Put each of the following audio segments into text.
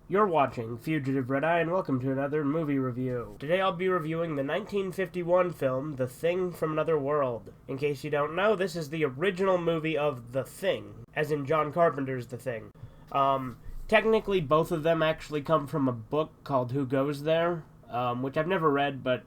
You're watching Fugitive Red-Eye, and welcome to another movie review. Today I'll be reviewing the 1951 film, The Thing from Another World. In case you don't know, this is the original movie of The Thing, as in John Carpenter's The Thing. Technically, both of them actually come from a book called Who Goes There, which I've never read, but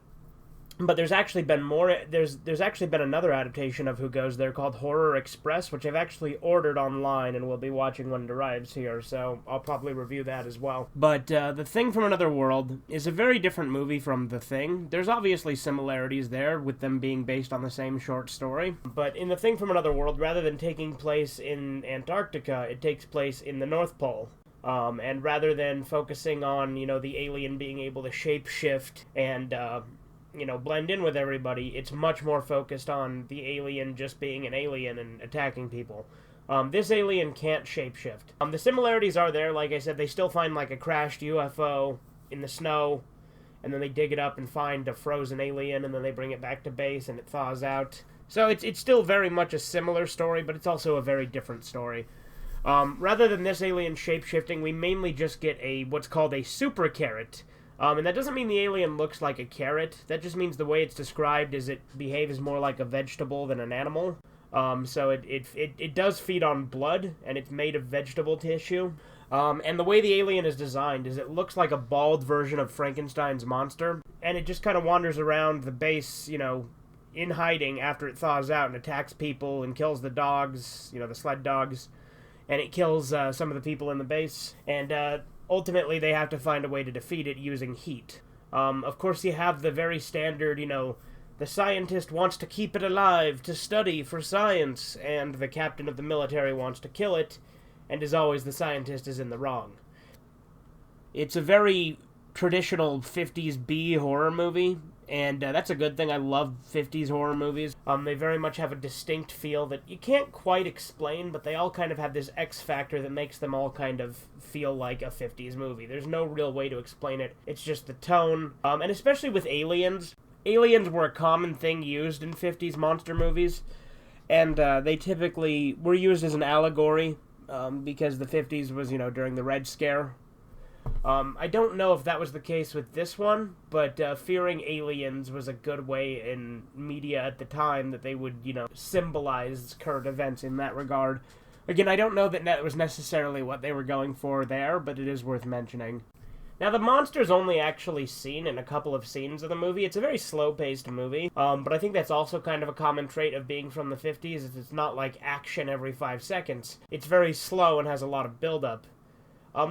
there's actually been more. There's actually been another adaptation of Who Goes There called Horror Express, which I've actually ordered online and will be watching when it arrives here, so I'll probably review that as well. But The Thing from Another World is a very different movie from The Thing. There's obviously similarities there, with them being based on the same short story. But in The Thing from Another World, rather than taking place in Antarctica, it takes place in the North Pole. And rather than focusing on, the alien being able to shapeshift and, blend in with everybody, it's much more focused on the alien just being an alien and attacking people. This alien can't shapeshift. The similarities are there. Like I said, they still find like a crashed UFO in the snow, and then they dig it up and find a frozen alien, and then they bring it back to base and it thaws out. So it's still very much a similar story, but it's also a very different story. Rather than this alien shapeshifting, we mainly just get what's called a super carrot. And that doesn't mean the alien looks like a carrot. That just means the way it's described is it behaves more like a vegetable than an animal. So it does feed on blood, and it's made of vegetable tissue. And the way the alien is designed is it looks like a bald version of Frankenstein's monster. And it just kind of wanders around the base, in hiding after it thaws out and attacks people and kills the dogs, the sled dogs. And it kills some of the people in the base. And ultimately, they have to find a way to defeat it using heat. Of course, you have the very standard, the scientist wants to keep it alive to study for science, and the captain of the military wants to kill it, and as always, the scientist is in the wrong. It's a very traditional 50s B horror movie, and that's a good thing. I love 50s horror movies. They very much have a distinct feel that you can't quite explain, but they all kind of have this X factor that makes them all kind of feel like a 50s movie. There's no real way to explain it. It's just the tone. And especially with aliens. Aliens were a common thing used in 50s monster movies, and they typically were used as an allegory because the 50s was, during the Red Scare. I don't know if that was the case with this one, but fearing aliens was a good way in media at the time that they would, symbolize current events in that regard. Again, I don't know that was necessarily what they were going for there, but it is worth mentioning. Now, the monster's only actually seen in a couple of scenes of the movie. It's a very slow-paced movie, but I think that's also kind of a common trait of being from the 50s. It's not like action every 5 seconds. It's very slow and has a lot of build-up.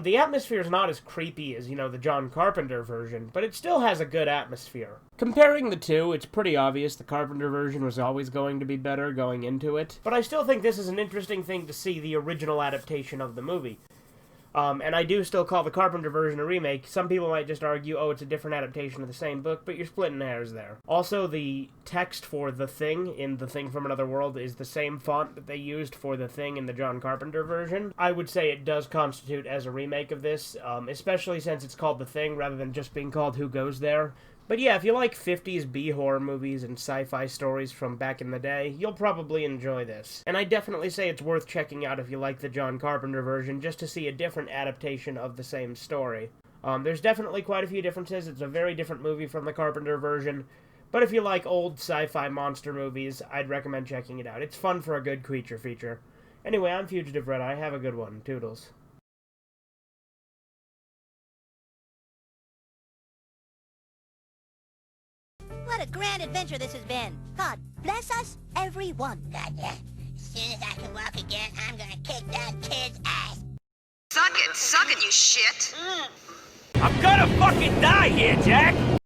The atmosphere is not as creepy as, the John Carpenter version, but it still has a good atmosphere. Comparing the two, it's pretty obvious the Carpenter version was always going to be better going into it, but I still think this is an interesting thing to see the original adaptation of the movie. And I do still call the Carpenter version a remake. Some people might just argue, oh, it's a different adaptation of the same book, but you're splitting hairs there. Also, the text for The Thing in The Thing from Another World is the same font that they used for The Thing in the John Carpenter version. I would say it does constitute as a remake of this, especially since it's called The Thing rather than just being called Who Goes There. But yeah, if you like 50s B-horror movies and sci-fi stories from back in the day, you'll probably enjoy this. And I definitely say it's worth checking out if you like the John Carpenter version, just to see a different adaptation of the same story. There's definitely quite a few differences. It's a very different movie from the Carpenter version. But if you like old sci-fi monster movies, I'd recommend checking it out. It's fun for a good creature feature. Anyway, I'm Fugitive Red-Eye. Have a good one. Toodles. What a grand adventure this has been. God bless us, everyone. Gotcha. As soon as I can walk again, I'm gonna kick that kid's ass. Suck it, you shit! I'm gonna fucking die here, Jack!